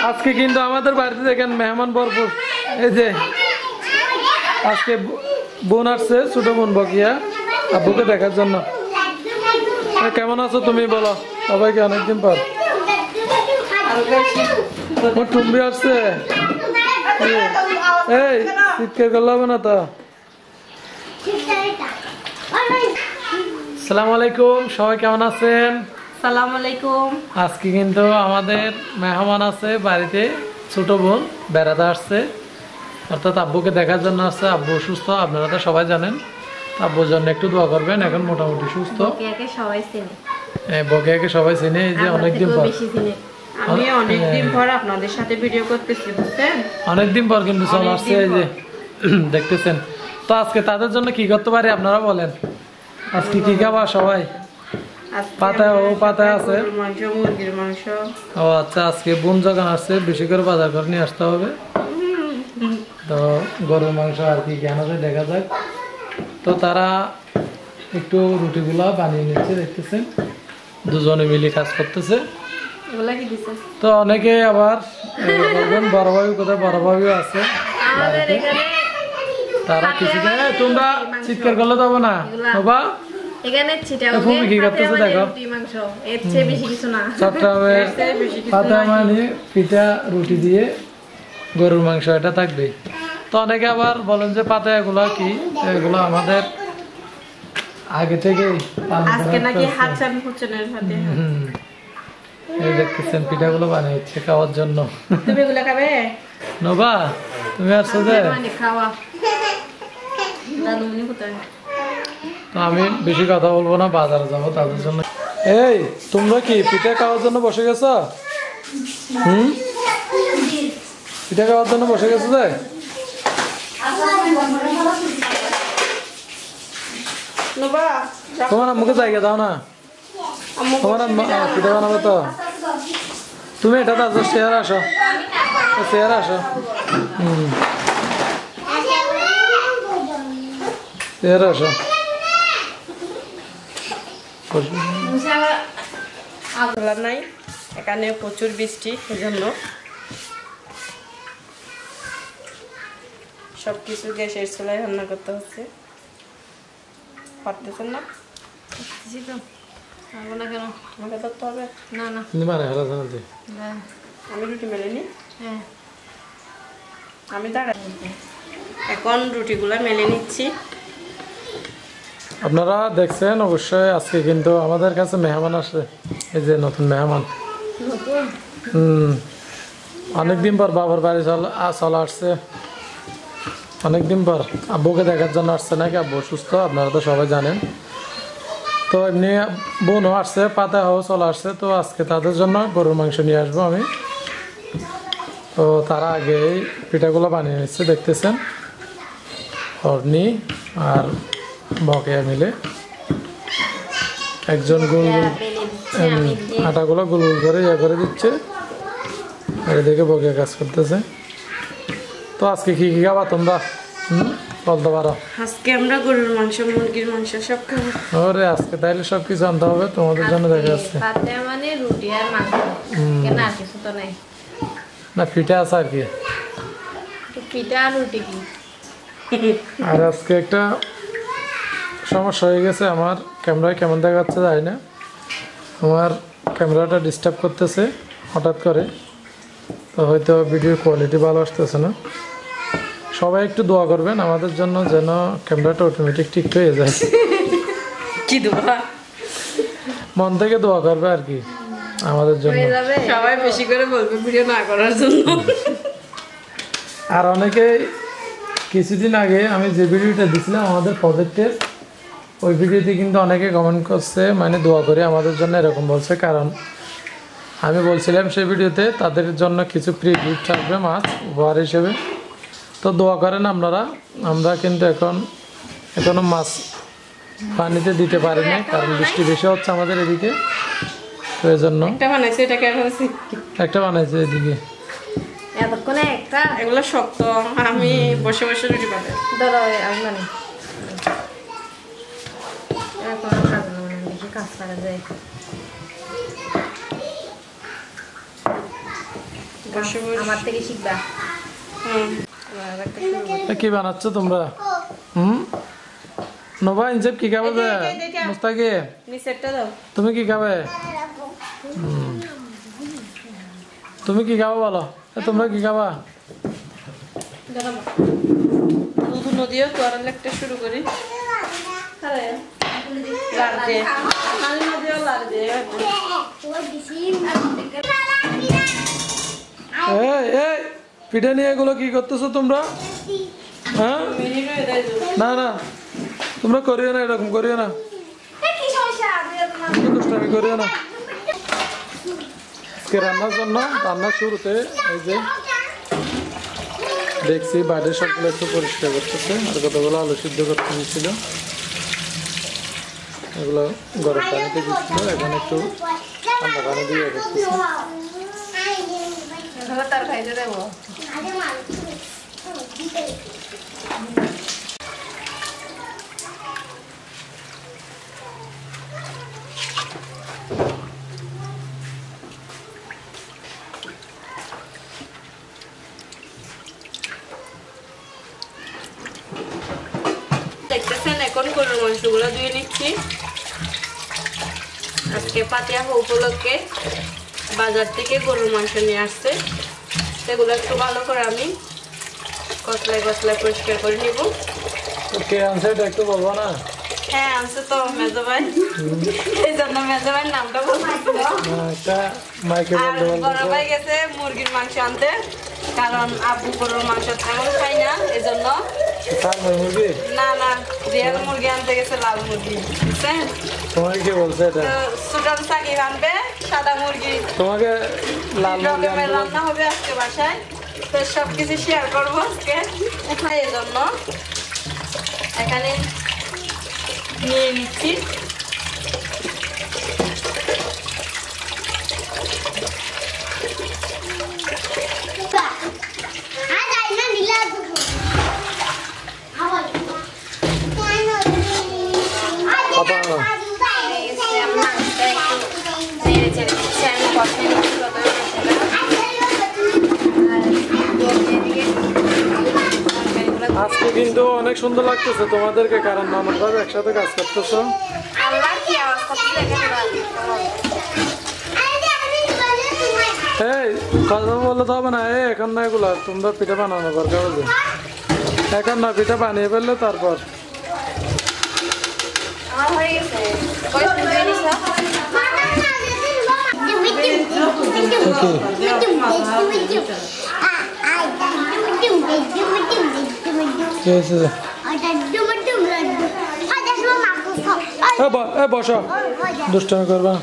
আজকে কিন্তু আমাদের বাড়িতে দেখেন মেহমান ভরপুর। এই যে আজকে বোন আসছে, ছোট বোন বকিয়া আব্বুকে দেখার জন্য। কেমন আছো তুমি বলো সবাইকে, অনেকদিন পর। টুম্বি আসছে, এই চিৎকার করলে হবে না তো। আসসালামু আলাইকুম, সবাই কেমন আছেন? আসসালামু আলাইকুম। আজকে কিন্তু আমাদের মেহমান আছে বাড়িতে, ছোট বোন বেড়াতে আসছে, অর্থাৎ আব্বুকে দেখার জন্য আসছে। আব্বু অসুস্থ, আপনারা তো সবাই জানেন। আব্বুর জন্য একটু দোয়া করবেন, এখন মোটামুটি সুস্থ। বকেয়াকে সবাই চেনে। বকেয়াকে সবাই চিনে, এই যে অনেকদিন পর। আমি অনেকদিন পর আপনাদের সাথে ভিডিও করতেছি, বুঝছেন? অনেকদিন পর কিন্তু চলে আসছে, এই যে দেখতেছেন। তো আজকে তাদের জন্য কি করতে পারি আপনারা বলেন? আজকে কি খাবা সবাই? পাতা আছে, মাংস, মুরগির মাংস। ও আচ্ছা, আজকে বোন যখন আসছে বেশি করে বাজার করে নিয়ে আসতে হবে। তো গরুর মাংস আর কি কেন যায় দেখা যাক। তো তারা একটু রুটিগুলা বানিয়ে নিচ্ছে, দেখতেছেন দুজনে মিলে কাজ করতেছে। তো অনেকে আবার বড় ভাবি, কোথায় বড় ভাবিও আছে, তারা কিছু তোমরা চিৎকার করলে দেবো না বাবা। পিঠা রুটি দিয়ে গরুর মাংস এটা থাকবে। তো অনেকে আবার বলেন যে পাতা এগুলা কি, এগুলো আমাদের আগে থেকে দেখতেছেন পিঠাগুলো বানিয়েছে খাওয়ার জন্য। নবা তুমি আসছো যে, তো আমি বেশি কথা বলবো না, বাজারে যাবো তাদের জন্য। এই তোমরা কি পিঠা খাওয়ার জন্য বসে গেছো? পিঠা খাওয়ার জন্য বসে গেছো যে? তোমার আম্মুকে জায়গা দাও না, তোমার পিঠা বানাবো তো। তুমি এটা তো শেয়ার আসো, শেয়ার আসো, শেয়ার আসো। নাই, এখানে প্রচুর বৃষ্টি, এজন্য সবকিছু গ্যাসের চুলায় রান্না করতে হচ্ছে। পারতেছেন না? আমাকে ধরতে হবে না। না আমি রুটি মেলে নি। হ্যাঁ, আমি দাঁড়াই, এখন রুটিগুলা মেলে নিচ্ছি। আপনারা দেখছেন অবশ্যই আজকে কিন্তু আমাদের কাছে মেহমান আসে, এই যে নতুন মেহমান। অনেকদিন পর বাবার বাড়ি চলে আসছে, অনেকদিন পর আব্বুকে দেখার জন্য আসছে নাকি, আব্বু সুস্থ আপনারা তো সবাই জানেন। তো এমনি বোনও আসছে, পাতাও চলে আসছে। তো আজকে তাদের জন্য গরুর মাংস নিয়ে আসবো আমি। তো তারা আগেই পিঠাগুলো বানিয়ে নিচ্ছে, দেখতেছেন হরনি আর বকেয়া মিলে একজন গোল গোল আটাগুলো গোল গোল করে ইয়ে করে দিচ্ছে, আর এদিকে বকেয়া কাজ করতেছে। তো আজকে কি কি খাবা তোমরা বলতে পারো? আজকে আমরা গরুর মাংস, মুরগির মাংস সব খাবো। ওরে আজকে তাইলে সবকিছু আনতে হবে তোমাদের জন্য, দেখা যাচ্ছে। মানে রুটি আর মাংস, কেন আর কিছু তো নাই। না পিঠা আছে আর কি, পিঠা আর রুটি কি। আর আজকে একটা সমস্যা হয়ে গেছে, আমার ক্যামেরায় কেমন দেখাচ্ছে জানি না, আমার ক্যামেরাটা ডিস্টার্ব করতেছে হঠাৎ করে। তো হয়তো ভিডিওর কোয়ালিটি ভালো আসতেছে না। সবাই একটু দোয়া করবেন আমাদের জন্য, যেন ক্যামেরাটা অটোমেটিক ঠিক হয়ে যায়। কি দোয়া? মন থেকে দোয়া করবে আর কি আমাদের জন্য, সবাই বেশি করে বলবে ভিডিও না করার জন্য। আর অনেকে কিছুদিন আগে আমি যে ভিডিওটা দিছিলাম আমাদের প্রজেক্টের, ওই ভিডিওতে কিন্তু অনেকে কমেন্ট করছে, মানে দোয়া করে আমাদের জন্য এরকম বলছে। কারণ আমি বলছিলাম সেই ভিডিওতে তাদের জন্য কিছু ফ্রি গিফট থাকবে মাছ উপহার হিসেবে। তো দোয়া করেন আপনারা। আমরা কিন্তু এখনো মাছ পানিতে দিতে পারিনি, কারণ বৃষ্টি বেশি হচ্ছে আমাদের এদিকে। তো এই জন্য একটা বানাইছে এদিকে, এগুলো শক্ত, আমি বসে বসে রুটি বানাই। ধরো আমি মানে কাজ করা যায়। বসে বসে আমার থেকে শিখবা। হুম আর একটা শুরু করি। কি বানাচ্ছ তোমরা? নোভা ইনসেপ কি খাবে? মুস্তাকি নিচেরটা দাও। তুমি কি খাবে? তুমি কি খাবে বলো? তোমরা কি খাবা? দুধ নদীও তোরালে একটা শুরু করি। লাড় দিয়ে পানি নদীও লাড় দিয়ে এই এই পিঠা নিয়ে এগুলো কি করতেছো তোমরা? হ্যাঁ মিনিট হয়ে যায় না না তোমরা করিও না, এরকম করিও না, দুষ্টামি করিও না। আজকে রান্নার জন্য রান্নার শুরুতে এই যে দেখছি বাইরের সবগুলো একটু পরিষ্কার করতেছে, আর কতগুলো আলু সিদ্ধ করতে দিয়েছিল, এগুলো গরম পানিতে দিচ্ছিল, এখন একটু ঠান্ডা পানি দিয়ে করতেছে। তার খাইতে দেবো। দেখতেছেন এখন গরুর মাংসগুলো ধুয়ে নিচ্ছি। আজকে পাতিয়া উপলক্ষে বাজার থেকে গরুর মাংস নিয়ে আসছে, সেগুলো একটু ভালো করে আমি কচলায় কচলায় পরিষ্কার করে নিব। কে আনছে এটা একটু বলবো না? হ্যাঁ আনছে তো মেজো ভাই, এই জন্য মেজো ভাইয়ের নামটা বলতেছিল। একটা মাইকে আর বলতে বড় বলতে ভাই গেছে মুরগির মাংস আনতে, কারণ আব্বু গরুর মাংস তেমন খাই না, এই জন্য। তার মুরগি না না রিয়াল মুরগি আনতে গেছে, লাল মুরগি, বুঝছেন? তোমাকে কে বলছে এটা? তো সুডান সাকিব আনবে সাদা মুরগি, তোমাকে লাল মুরগি রকমের আনতে রান্না হবে আজকে বাসায়, তো সব কিছু শেয়ার করবো আজকে। এই জন্য এখানে নিয়ে নিচ্ছি। বাবা আজকে কিন্তু অনেক সুন্দর লাগতেছে তোমাদেরকে, কারণ মামুন ভাবে একসাথে কাজ করতেছো। এই কথা বললে তো হবে না, এই এখন না, এগুলা তোমরা পিঠা বানানো দরকার হবে, এখন না পিঠা বানিয়ে ফেললে তারপর। কি হয়েছে? বসো, দুষ্টামি করবা।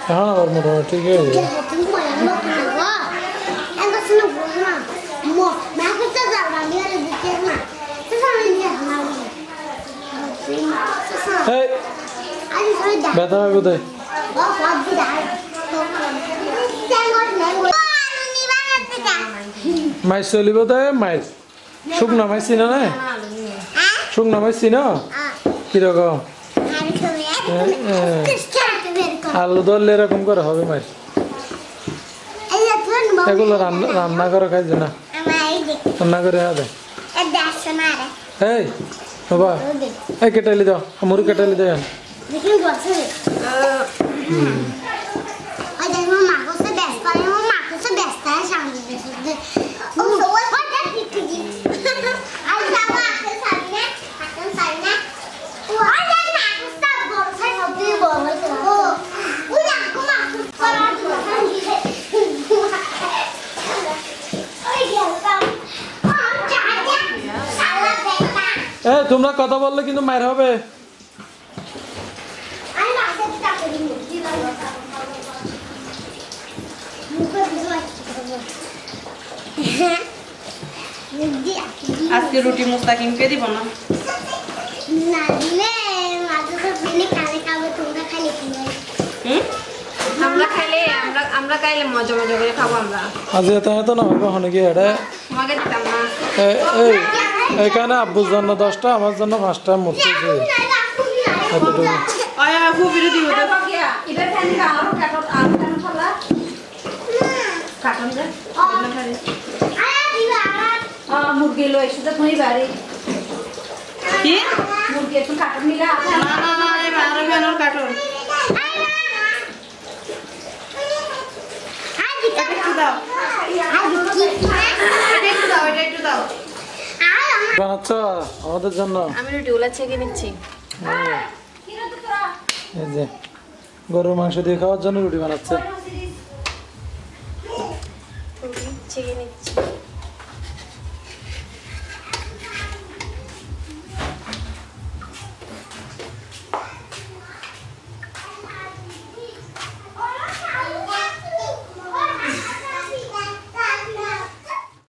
এখন আবার মোটামুটি ঠিক হয়ে যাবে। ব্যথা হবে কোথায়? মাইস চলিব তাই মাইস শুকনা মাইস চিনা নাই? শুকনা মাইস চিনা কিরকম? আলু ধরলে এরকম করে হবে মাইস। এগুলো রান্না করে খাইছে না, রান্না করে হবে। এই বাবা এই কেটালি দাও, মুড়ি কেটালি দাও। তোমরা কথা বললে কিন্তু মায়ের হবে। আজকে রুটি মুস্তাকিমকে দিব না, আমরা খাইলে আমরা খাইলে মজা মজা করে খাবো আমরা। আজ এত না হবে, কি এটা তোমাকে দিতাম না। এই এখানে আব্বুর জন্য 10টা, আমার জন্য 5টা মুরগি আছে। এতটুকু। আয়া আপু ভিডিও দিব তো এটা ফ্যানি আরো কাটন ফলা কাটন দে মুরগি লো এসে তো তুমি বাড়ি কি মুরগি একটু কাটন নিলা না এই বারো বানোর কার্টুন একটু দাও একটু দাও বানাচ্ছ আমাদের জন্য? আমি রুটিগুলো ছেঁকে নিচ্ছি এই যে গরুর মাংস দিয়ে খাওয়ার জন্য রুটি বানাচ্ছে। ছেঁকে নিচ্ছি